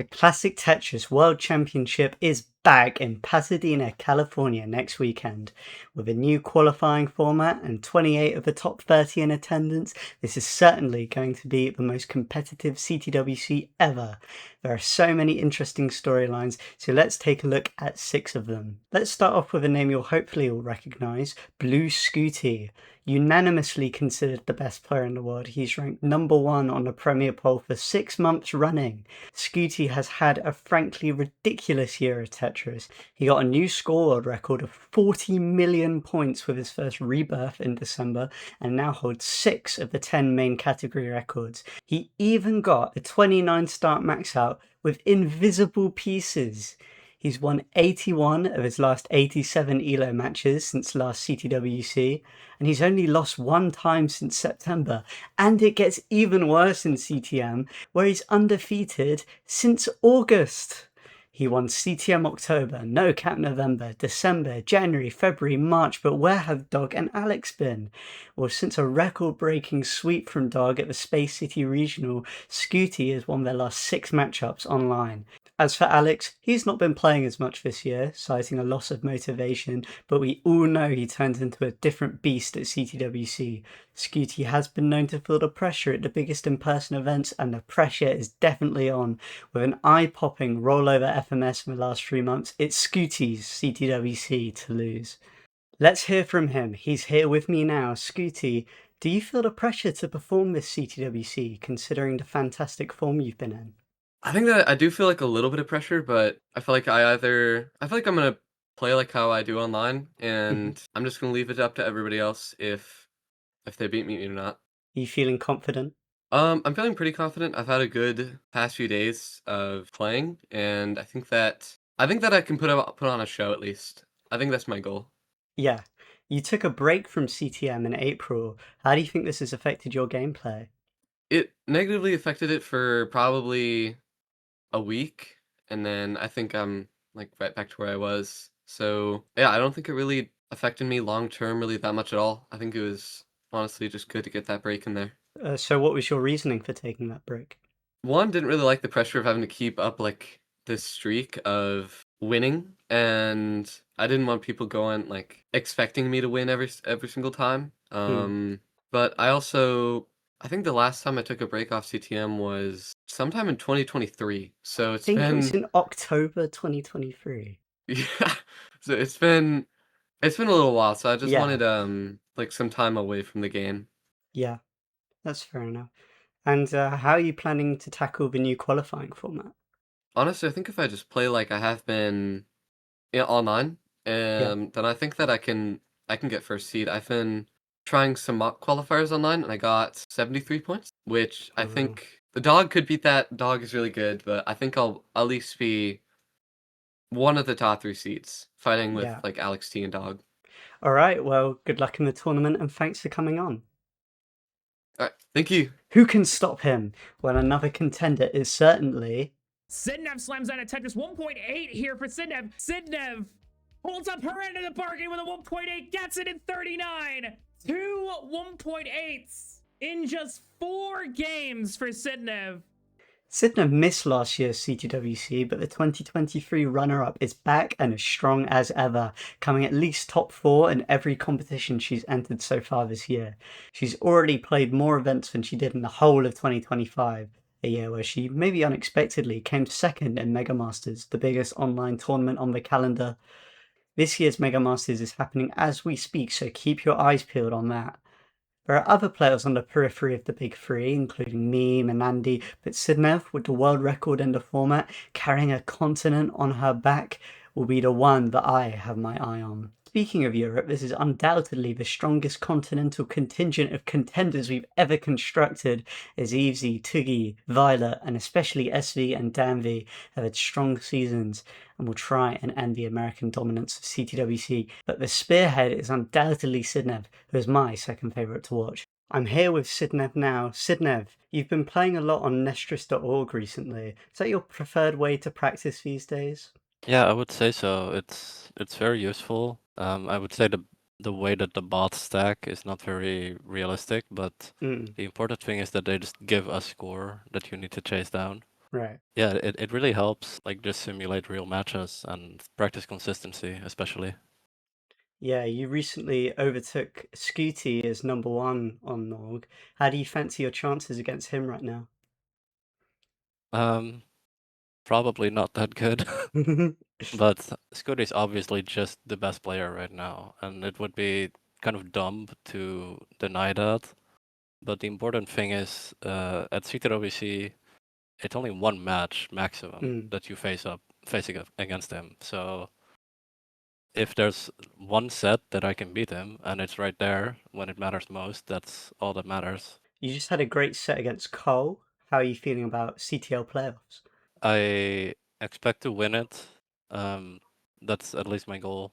The Classic Tetris World Championship is back in Pasadena, California next weekend. With a new qualifying format and 28 of the top 30 in attendance, this is certainly going to be the most competitive CTWC ever. There are so many interesting storylines, so let's take a look at 6 of them. Let's start off with a name you'll hopefully all recognise, Blue Scooty. Unanimously considered the best player in the world, he's ranked number 1 on the Premier Poll for 6 months running. Scooty has had a frankly ridiculous year of Tetris. He got a new score world record of 40 million points with his first rebirth in December and now holds 6 of the 10 main category records. He even got a 29 start max out with invisible pieces. He's won 81 of his last 87 ELO matches since last CTWC, and he's only lost 1 time since September. And it gets even worse in CTM, where he's undefeated since August. He won CTM October, No Cap November, December, January, February, March, but where have Dog and Alex been? Well, since a record-breaking sweep from Dog at the Space City Regional, Scooty has won their last 6 matchups online. As for Alex, he's not been playing as much this year, citing a loss of motivation, but we all know he turns into a different beast at CTWC. Scooty has been known to feel the pressure at the biggest in-person events, and the pressure is definitely on. With an eye-popping rollover FMS in the last 3 months, it's Scooty's CTWC to lose. Let's hear from him. He's here with me now. Scooty, do you feel the pressure to perform this CTWC, considering the fantastic form you've been in? I think that I do feel like a little bit of pressure, but I feel like I feel like I'm gonna play like how I do online, and I'm just gonna leave it up to everybody else if they beat me or not. You feeling confident? I'm feeling pretty confident. I've had a good past few days of playing, and I think that I can put on a show at least. I think that's my goal. Yeah. You took a break from CTM in April. How do you think this has affected your gameplay? It negatively affected it for probably a week, and then I think I'm like right back to where I was. So yeah, I don't think it really affected me long term really that much at all. I think it was honestly just good to get that break in there. So what was your reasoning for taking that break? One, didn't really like the pressure of having to keep up like this streak of winning, and I didn't want people going like expecting me to win every single time. Hmm. But I think the last time I took a break off CTM was sometime in 2023. So I it's think it was been in October 2023. yeah. So it's been a little while, so I just Yeah, wanted like some time away from the game. yeah, that's fair enough. And how are you planning to tackle the new qualifying format? Honestly, I think if I just play like I have been online, Yeah. then I think that I can get first seed. I've been trying some mock qualifiers online, and I got 73 points, which I Oh, think the dog could beat that. Dog is really good, but I think I'll at least be one of the top 3 seeds, fighting with yeah. like Alex T and Dog. All right, well, good luck in the tournament and thanks for coming on. All right, thank you. Who can stop him? Well, another contender is certainly Sidnev slams out a Tetris 1.8 here for Sidnev. Sidnev holds up her end of the bargain with a 1.8, gets it in 39. 2 1.8s in just 4 games for Sidnev. Sidner missed last year's CTWC, but the 2023 runner-up is back and as strong as ever, coming at least top 4 in every competition she's entered so far this year. She's already played more events than she did in the whole of 2025, a year where she maybe unexpectedly came second in Mega Masters, the biggest online tournament on the calendar. This year's Mega Masters is happening as we speak, so keep your eyes peeled on that. There are other players on the periphery of the big 3, including me, Menandi, but Sidnev, with the world record in the format, carrying a continent on her back, will be the one that I have my eye on. Speaking of Europe, this is undoubtedly the strongest continental contingent of contenders we've ever constructed, as Evesy, Tuggy, Violet, and especially SV and Danvi have had strong seasons and will try and end the American dominance of CTWC, but the spearhead is undoubtedly Sidnev, who is my second favourite to watch. I'm here with Sidnev now. Sidnev, you've been playing a lot on Nestris.org recently. Is that your preferred way to practice these days? Yeah, I would say so. It's very useful. I would say the way that the bots stack is not very realistic, but Mm. the important thing is that they just give a score that you need to chase down. Right. Yeah, it really helps, like, just simulate real matches and practice consistency, especially. Yeah, you recently overtook Scooty as number one on Norg. How do you fancy your chances against him right now? Probably not that good, but Scooty's obviously just the best player right now, and it would be kind of dumb to deny that. But the important thing is, at CTWC, it's only one match maximum Mm. that you facing against him. So if there's one set that I can beat him, and it's right there when it matters most, that's all that matters. You just had a great set against Cole. How are you feeling about CTL playoffs? I expect to win it. That's at least my goal.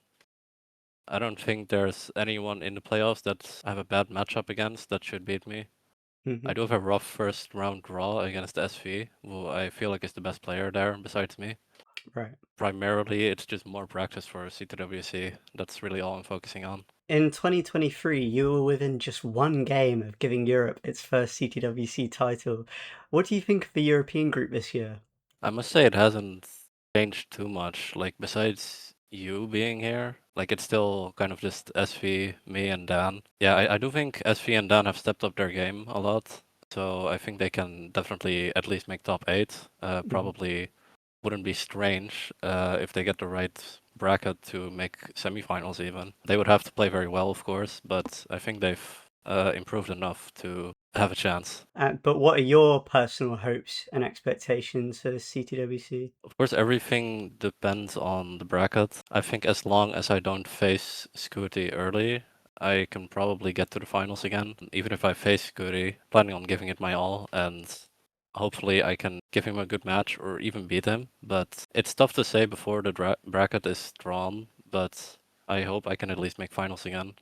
I don't think there's anyone in the playoffs that I have a bad matchup against that should beat me. Hmm. I do have a rough first round draw against SV, who I feel like is the best player there besides me. Right. Primarily, it's just more practice for CTWC. That's really all I'm focusing on. In 2023, you were within just one game of giving Europe its first CTWC title. What do you think of the European group this year? I must say it hasn't changed too much. Like, besides you being here, like, it's still kind of just SV, me, and Dan. Yeah, I do think SV and Dan have stepped up their game a lot. So I think they can definitely at least make top 8. Probably wouldn't be strange if they get the right bracket to make semifinals even. They would have to play very well, of course, but I think they've improved enough to have a chance. But what are your personal hopes and expectations for CTWC? Of course, everything depends on the bracket. I think as long as I don't face Scooty early, I can probably get to the finals again. Even if I face Scooty, planning on giving it my all, and hopefully I can give him a good match or even beat him. But it's tough to say before the bracket is drawn, but I hope I can at least make finals again.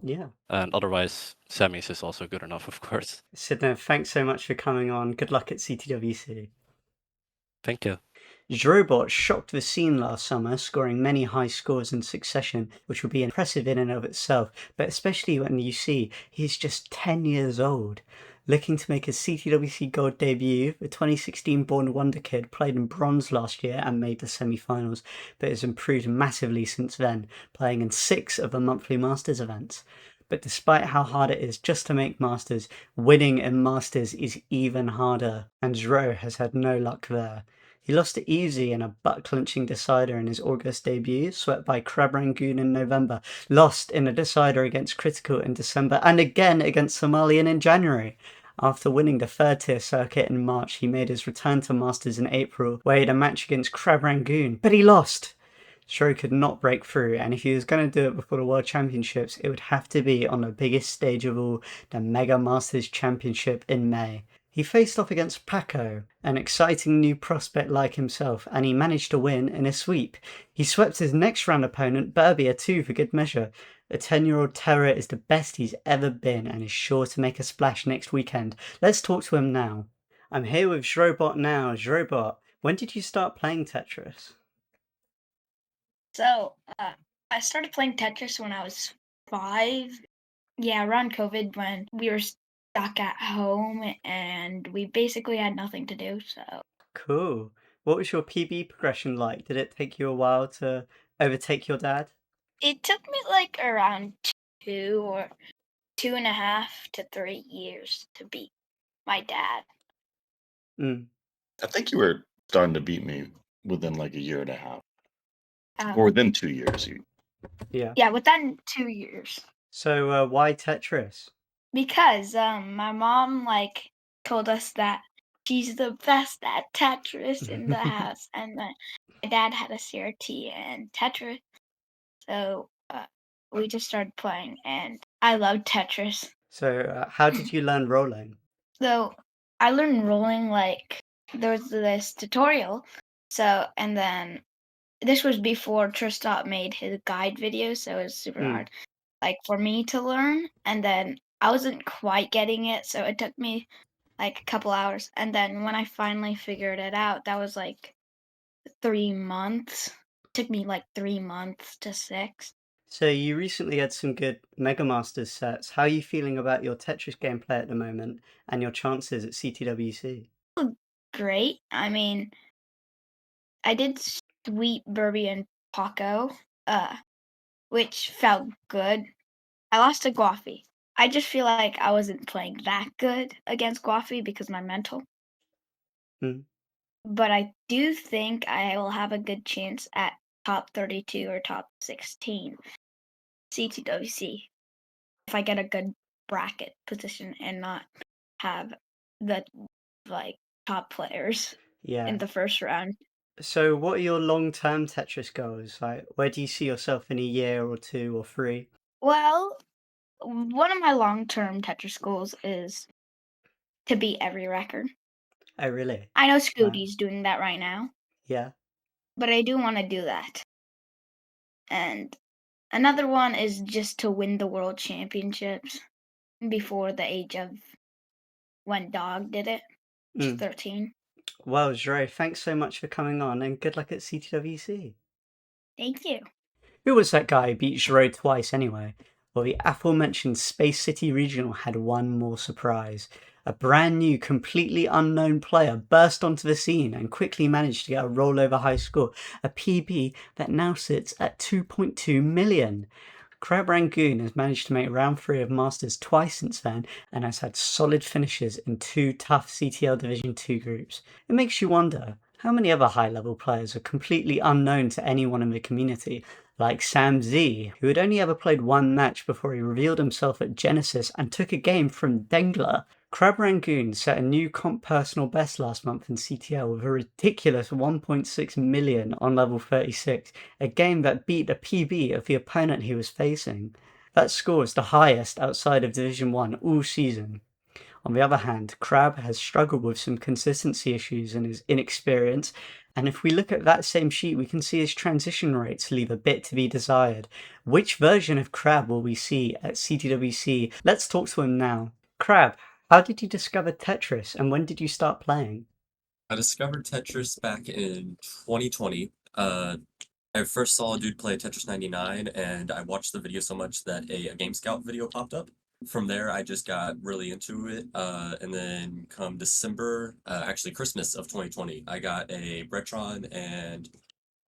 Yeah. And otherwise, semis is also good enough, of course. Sidney, thanks so much for coming on. Good luck at CTWC. Thank you. Drobot shocked the scene last summer, scoring many high scores in succession, which would be impressive in and of itself, but especially when you see he's just 10 years old. Looking to make his CTWC Gold debut, the 2016-born Wonder Kid played in bronze last year and made the semi-finals, but has improved massively since then, playing in 6 of the monthly Masters events. But despite how hard it is just to make Masters, winning in Masters is even harder, and Dro has had no luck there. He lost to Easy in a butt-clenching decider in his August debut, swept by Crab Rangoon in November, lost in a decider against Critical in December, and again against Somalian in January. After winning the third-tier circuit in March, he made his return to Masters in April, where he had a match against Crab Rangoon, but he lost! Stroh could not break through, and if he was going to do it before the World Championships, it would have to be on the biggest stage of all, the Mega Masters Championship in May. He faced off against Paco, an exciting new prospect like himself, and he managed to win in a sweep. He swept his next round opponent, Burbia, too, for good measure. The 10-year-old terror is the best he's ever been and is sure to make a splash next weekend. Let's talk to him now. I'm here with Zrobot now. Zrobot, when did you start playing Tetris? So, I started playing Tetris when I was 5. Yeah, around COVID when we were stuck at home and we basically had nothing to do. So, Cool. What was your PB progression like? Did it take you a while to overtake your dad? it took me like around 2.5 to 3 years to beat my dad. Mm, I think you were starting to beat me within like a year and a half, Um, or within 2 years. yeah. yeah, within 2 years. So, why Tetris? Because my mom like told us that she's the best at Tetris in the house, and then my dad had a CRT and Tetris, so we just started playing, and I loved Tetris. So, how did you learn rolling? So I learned rolling like there was this tutorial, so and then this was before Tristot made his guide video, so it was super Mm. hard. Like for me to learn, and then I wasn't quite getting it, so it took me like a couple hours, and then when I finally figured it out, that was like 3 months. It took me like 3 months to 6. So, you recently had some good Mega Masters sets. How are you feeling about your Tetris gameplay at the moment and your chances at CTWC? great. I mean, I did sweep Burby and Paco, which felt good. I lost to Guafi. I just feel like I wasn't playing that good against Guafi because my mental. Mm. But I do think I will have a good chance at top 32 or top 16 CTWC if I get a good bracket position and not have the top players Yeah. in the first round. So, what are your long-term Tetris goals? Like, where do you see yourself in a year or 2 or 3? Well, one of my long-term Tetris goals is to beat every record. Oh, really? I know Wow. Scooty's doing that right now, Yeah. but I do want to do that. And another one is just to win the world championships before the age of when Dog did it, which is Mm. 13. Well, Dre, thanks so much for coming on and good luck at CTWC. Thank you. Who was that guy who beat Giroud twice anyway? Well, the aforementioned Space City Regional had one more surprise. A brand new, completely unknown player burst onto the scene and quickly managed to get a rollover high score, a PB that now sits at 2.2 million. Crab Rangoon has managed to make round 3 of Masters twice since then and has had solid finishes in 2 tough CTL Division 2 groups. It makes you wonder, how many other high-level players are completely unknown to anyone in the community, like Sam Z, who had only ever played one match before he revealed himself at Genesis and took a game from Dengler. Crab Rangoon set a new comp personal best last month in CTL with a ridiculous 1.6 million on level 36, a game that beat a PB of the opponent he was facing. That score is the highest outside of Division 1 all season. On the other hand, Crab has struggled with some consistency issues and his inexperience, and if we look at that same sheet, we can see his transition rates leave a bit to be desired. Which version of Crab will we see at CTWC? Let's talk to him now. Crab, how did you discover Tetris and when did you start playing? I discovered Tetris back in 2020. I first saw a dude play Tetris 99, and I watched the video so much that a Game Scout video popped up. From there, I just got really into it, and then come December, actually Christmas of 2020, I got a Bretron and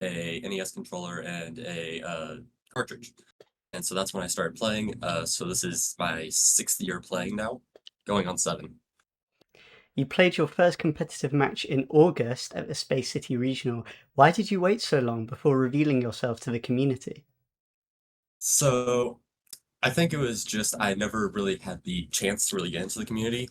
a NES controller and a cartridge. And so that's when I started playing. So this is my 6th year playing now, going on 7. You played your first competitive match in August at the Space City Regional. Why did you wait so long before revealing yourself to the community? So I think it was just I never really had the chance to really get into the community.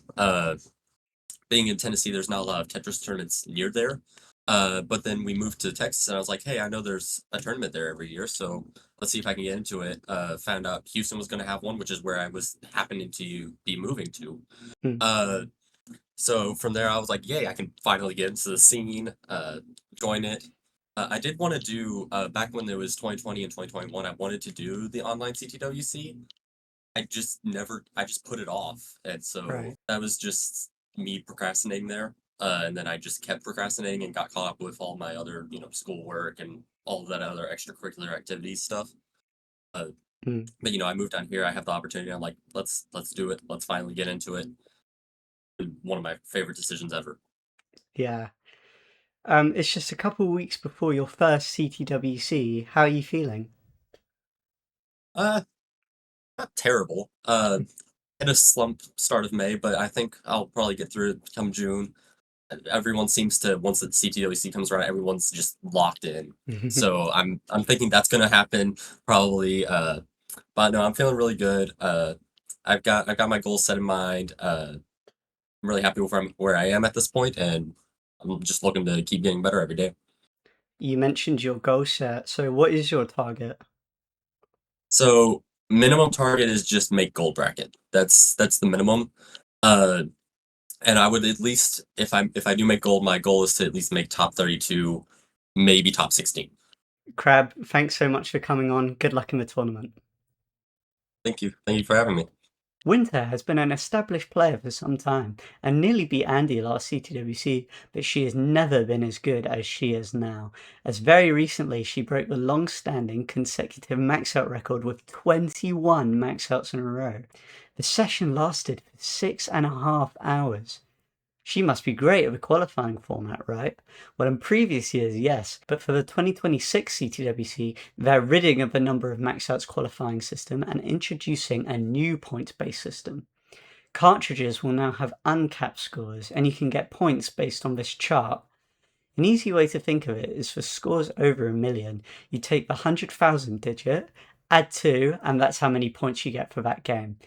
Being in Tennessee, there's not a lot of Tetris tournaments near there. But then we moved to Texas, and I was like, hey, I know there's a tournament there every year, so let's see if I can get into it. Found out Houston was going to have one, which is where I was happening to be moving to. Hmm. So from there, I was like, yay, I can finally get into the scene, join it. I did want to do, back when there was 2020 and 2021, I wanted to do the online CTWC. I just put it off. And so Right. that was just me procrastinating there. And then I just kept procrastinating and got caught up with all my other, schoolwork and all of that other extracurricular activities stuff. Hmm. But I moved down here. I have the opportunity. I'm like, let's do it. Let's finally get into it. One of my favorite decisions ever. Yeah. It's just a couple of weeks before your first CTWC. How are you feeling? Not terrible. Had a slump start of May, but I think I'll probably get through it come June. Everyone seems to, once the CTWC comes around, everyone's just locked in. So I'm thinking that's gonna happen probably. But no, I'm feeling really good. I've got my goals set in mind. I'm really happy with where I am at this point, and I'm just looking to keep getting better every day. You mentioned your goal set, so what is your target? So minimum target is just make gold bracket. That's the minimum. And I would at least, if I do make gold, my goal is to at least make top 32, maybe top 16. Crab, thanks so much for coming on. Good luck in the tournament. Thank you for having me. Winter has been an established player for some time and nearly beat Andy last CTWC, but she has never been as good as she is now, as very recently she broke the long-standing consecutive max-out record with 21 max-outs in a row. The session lasted for 6.5 hours. She must be great at the qualifying format, right? Well, in previous years, yes, but for the 2026 CTWC, they're ridding of the number of max outs qualifying system and introducing a new points-based system. Cartridges will now have uncapped scores, and you can get points based on this chart. An easy way to think of it is for scores over 1 million, you take the 100,000 digit, add 2, and that's how many points you get for that game.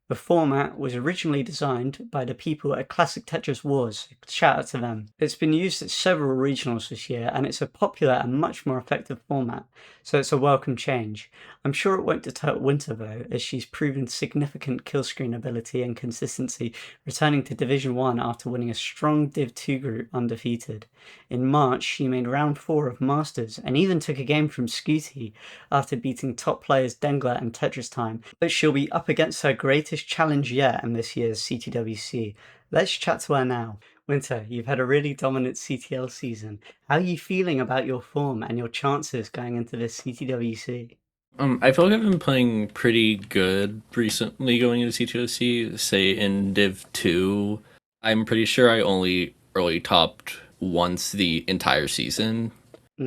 The format was originally designed by the people at Classic Tetris Wars. Shout out to them. It's been used at several regionals this year, and it's a popular and much more effective format, so it's a welcome change. I'm sure it won't deter Winter though, as she's proven significant killscreen ability and consistency, returning to Division 1 after winning a strong Div 2 group undefeated. In March, she made round 4 of Masters, and even took a game from Scooty after beating top players Dengler and Tetris Time, but she'll be up against her greatest challenge yet in this year's CTWC. Let's chat to her now. Winter, you've had a really dominant CTL season. How are you feeling about your form and your chances going into this CTWC? I feel like I've been playing pretty good recently going into CTWC. Say in Div 2, I'm pretty sure I only early topped once the entire season,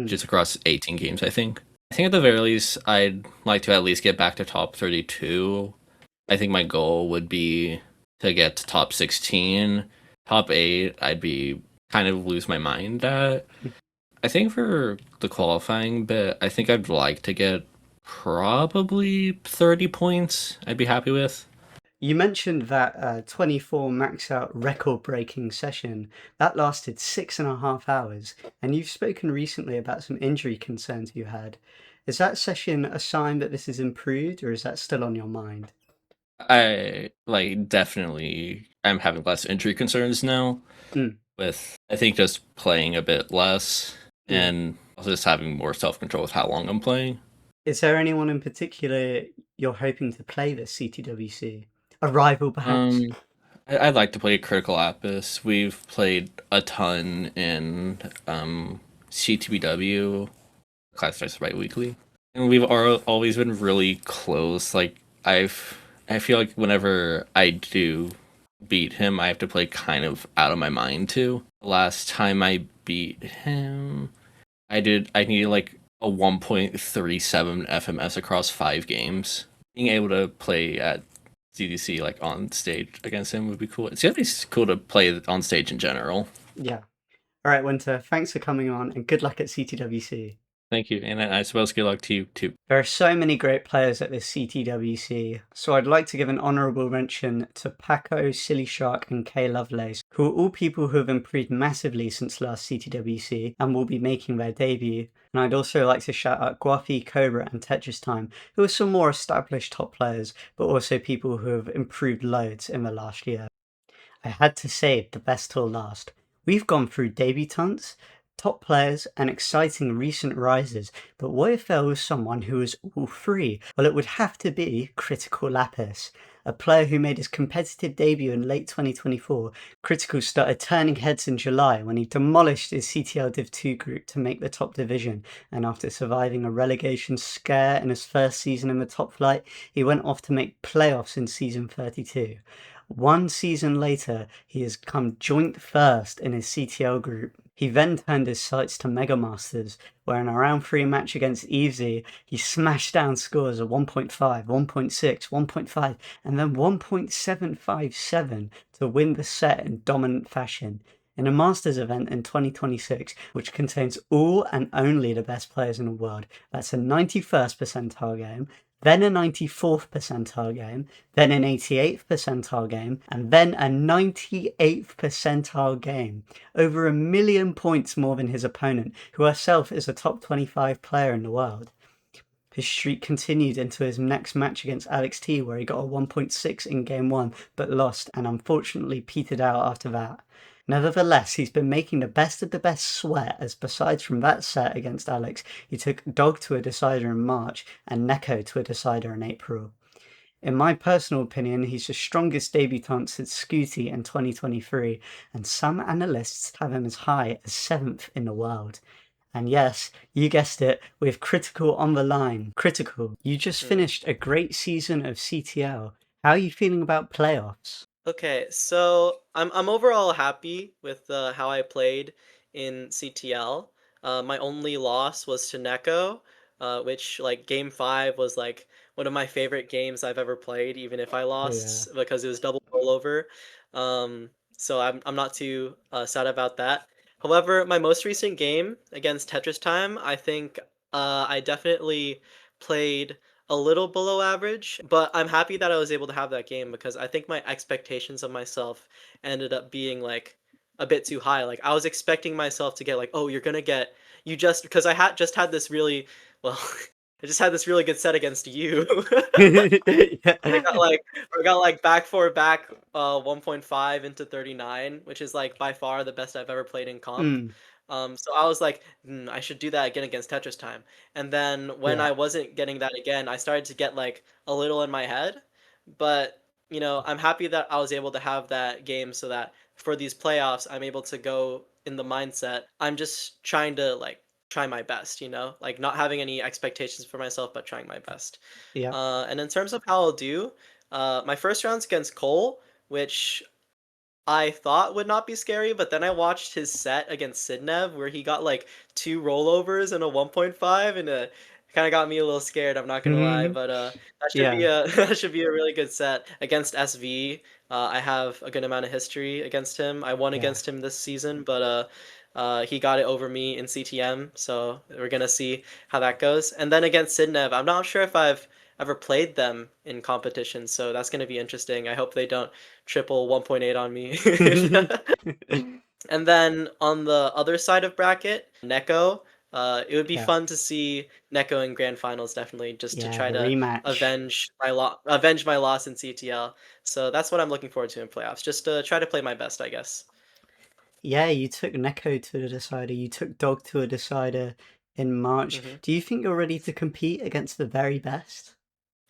just across 18 games, I think. I think at the very least, I'd like to at least get back to top 32. I think my goal would be to get to top 16. Top 8, I'd be kind of lose my mind at. I think for the qualifying bit, I think I'd like to get probably 30 points I'd be happy with. You mentioned that 24 max out record breaking session that lasted 6.5 hours, and you've spoken recently about some injury concerns you had. Is that session a sign that this is improved, or is that still on your mind? I definitely I'm having less injury concerns now with I think just playing a bit less and also just having more self-control with how long I'm playing. Is there anyone in particular you're hoping to play this CTWC? A rival, perhaps? I'd like to play Critical Apis. We've played a ton in CTBW, Classified Bi-Weekly, and we've always been really close. I feel like whenever I do beat him, I have to play kind of out of my mind too. Last time I beat him, I needed like a 1.37 FMS across 5 games. Being able to play at CDC like on stage against him would be cool. It's gonna be cool to play on stage in general. Yeah. All right, Winter, thanks for coming on, and good luck at CTWC. Thank you, and I suppose good luck to you too. There are so many great players at this CTWC, so I'd like to give an honourable mention to Paco, Silly Shark and Kay Lovelace, who are all people who have improved massively since last CTWC and will be making their debut. And I'd also like to shout out Guafi, Cobra and Tetris Time, who are some more established top players, but also people who have improved loads in the last year. I had to save the best till last. We've gone through debutantes, top players and exciting recent rises, but what if there was someone who was all three? Well, it would have to be Critical Lapis, a player who made his competitive debut in late 2024. Critical started turning heads in July when he demolished his CTL Div 2 group to make the top division, and after surviving a relegation scare in his first season in the top flight, he went off to make playoffs in season 32. One season later, he has come joint first in his CTL group. He then turned his sights to Mega Masters, where in a round 3 match against Evesy, he smashed down scores of 1.5, 1.6, 1.5, and then 1.757 to win the set in dominant fashion. In a Masters event in 2026, which contains all and only the best players in the world, that's a 91st percentile game, then a 94th percentile game, then an 88th percentile game, and then a 98th percentile game. Over 1 million points more than his opponent, who herself is a top 25 player in the world. His streak continued into his next match against Alex T, where he got a 1.6 in game 1, but lost and unfortunately petered out after that. Nevertheless, he's been making the best of the best sweat, as besides from that set against Alex, he took Dog to a decider in March and Neko to a decider in April. In my personal opinion, he's the strongest debutant since Scooty in 2023, and some analysts have him as high as 7th in the world. And yes, you guessed it, with Critical on the line. Critical, you just finished a great season of CTL. How are you feeling about playoffs? Okay, so I'm overall happy with how I played in CTL. My only loss was to Neko, which like game five was like one of my favorite games I've ever played, even if I Oh yeah. lost because it was double rollover. So I'm not too sad about that. However, my most recent game against Tetris Time, I think I definitely played a little below average, but I'm happy that I was able to have that game because I think my expectations of myself ended up being like a bit too high. Like I was expecting myself to get like, oh, you're gonna get you just because I had just had this really well, I just had this really good set against you. I got Yeah. like I got like back four back 1.5 into 39, which is like by far the best I've ever played in comp. Mm, So I was like, I should do that again against Tetris Time. And then when yeah. I wasn't getting that again, I started to get like a little in my head. But, I'm happy that I was able to have that game so that for these playoffs, I'm able to go in the mindset. I'm just trying to like try my best, like not having any expectations for myself, but trying my best. Yeah. And in terms of how I'll do, my first round's against Cole, which I thought would not be scary, but then I watched his set against Sidnev where he got like two rollovers and a 1.5 and kind of got me a little scared, I'm not gonna lie, Hmm. but that should be Yeah. a that should be a really good set against SV. I have a good amount of history against him. I won Yeah. against him this season, but he got it over me in CTM, so we're gonna see how that goes. And then against Sidnev, I'm not sure if I've ever played them in competition, so that's gonna be interesting. I hope they don't triple 1.8 on me. And then on the other side of bracket, Neko, it would be Yeah. fun to see Neko in grand finals definitely just to Yeah. try The to rematch. avenge my loss in CTL. So that's what I'm looking forward to in playoffs. Just to try to play my best, I guess. Yeah, you took Neko to a decider. You took Dog to a decider in March. hmm Do you think you're ready to compete against the very best?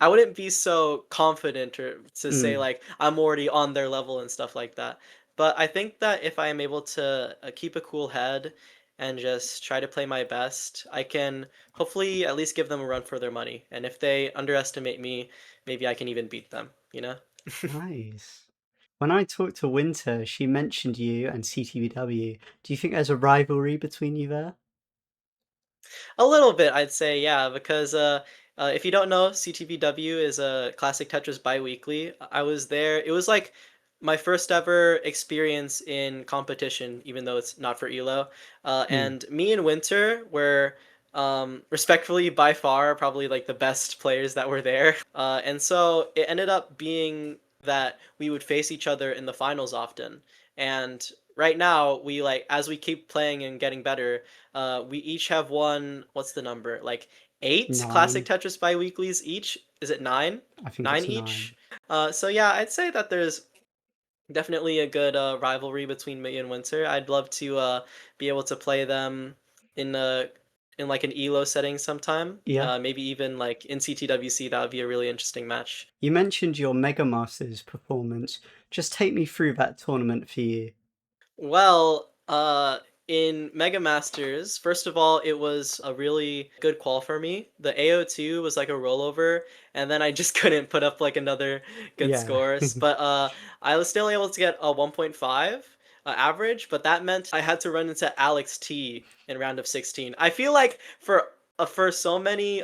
I wouldn't be so confident or to say Mm, like I'm already on their level and stuff like that. But I think that if I am able to keep a cool head and just try to play my best, I can hopefully at least give them a run for their money. And if they underestimate me, maybe I can even beat them, you know? nice. When I talked to Winter, she mentioned you and CTBW. Do you think there's a rivalry between you there? A little bit, I'd say, yeah, because if you don't know, CTVW is a Classic Tetris biweekly. I was there. It was like my first ever experience in competition, even though it's not for ELO. Mm, And me and Winter were respectfully by far probably like the best players that were there. And so it ended up being that we would face each other in the finals often. And right now, we like as we keep playing and getting better, we each have won, what's the number? Like eight classic 9. Tetris bi-weeklies each? Is it nine? I think Nine it's 9. each? So yeah, I'd say that there's definitely a good rivalry between me and Winter. I'd love to be able to play them in a in like an ELO setting sometime. Yeah. Maybe even like in CTWC, that would be a really interesting match. You mentioned your Mega Masters performance. Just take me through that tournament for you. Well, in Mega Masters, first of all, it was a really good qual for me. The AO2 was like a rollover, and then I just couldn't put up like another good Yeah. scores. But I was still able to get a 1.5 average, but that meant I had to run into Alex T in round of 16. I feel like for so many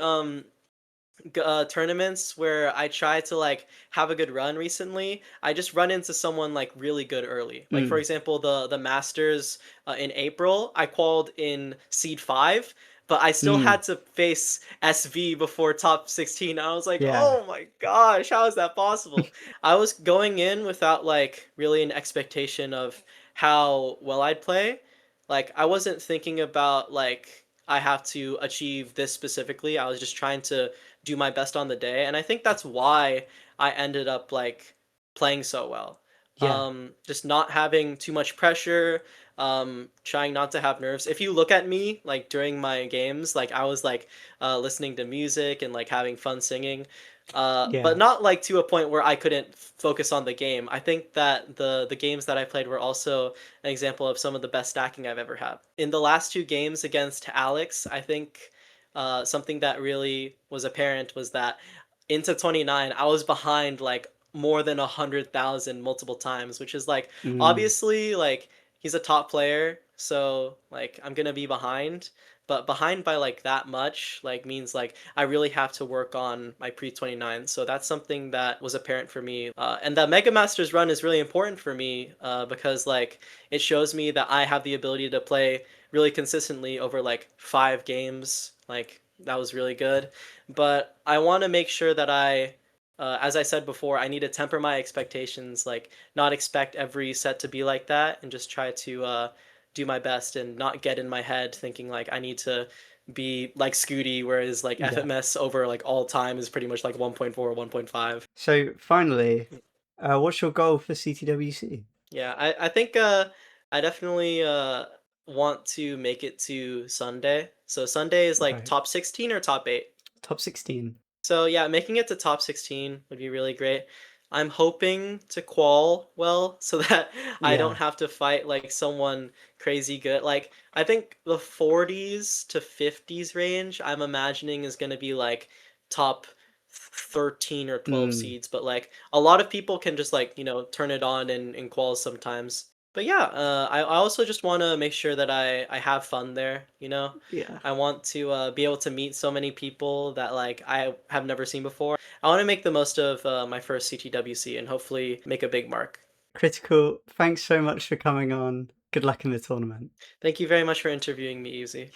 tournaments where I try to like have a good run recently, I just run into someone like really good early. Like for Mm, example, the Masters in April, I qualified in seed 5, but I still mm, had to face SV before top 16. I was like, yeah. "Oh my gosh, how is that possible?" I was going in without like really an expectation of how well I'd play. Like I wasn't thinking about like I have to achieve this specifically. I was just trying to do my best on the day, and I think that's why I ended up like playing so well. Yeah. Just not having too much pressure, trying not to have nerves. If you look at me like during my games, like I was like listening to music and like having fun singing. But Yeah. not like to a point where I couldn't focus on the game. I think that the games that I played were also an example of some of the best stacking I've ever had. In the last two games against Alex, I think something that really was apparent was that into 29, I was behind like more than 100,000 multiple times, which is like Mm, obviously like he's a top player, so like I'm gonna be behind, but behind by like that much like means like I really have to work on my pre 29. So that's something that was apparent for me. And the Mega Masters run is really important for me because like it shows me that I have the ability to play really consistently over like 5 games. Like that was really good, but I want to make sure that as I said before, I need to temper my expectations, like not expect every set to be like that, and just try to do my best and not get in my head thinking like I need to be like Scooty, whereas like yeah. FMS over like all time is pretty much like 1.4 or 1.5. So finally, what's your goal for CTWC? Yeah, I think I definitely want to make it to Sunday. So Sunday is like Right. top 16 or top 8. Top 16. So yeah, making it to top 16 would be really great. I'm hoping to qual well so that I don't Yeah. have to fight like someone crazy good. Like I think the 40s to 50s range I'm imagining is going to be like top 13 or 12 Mm, seeds, but like a lot of people can just like, turn it on in quals sometimes. But yeah, I also just want to make sure that I have fun there, you know? yeah. I want to be able to meet so many people that like I have never seen before. I want to make the most of my first CTWC and hopefully make a big mark. Critical, thanks so much for coming on. Good luck in the tournament. Thank you very much for interviewing me, Easy.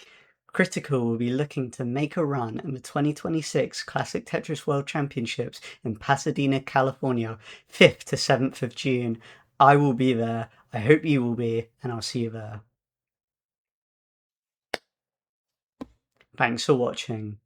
Critical will be looking to make a run in the 2026 Classic Tetris World Championships in Pasadena, California, 5th to 7th of June. I will be there. I hope you will be, and I'll see you there. Thanks for watching.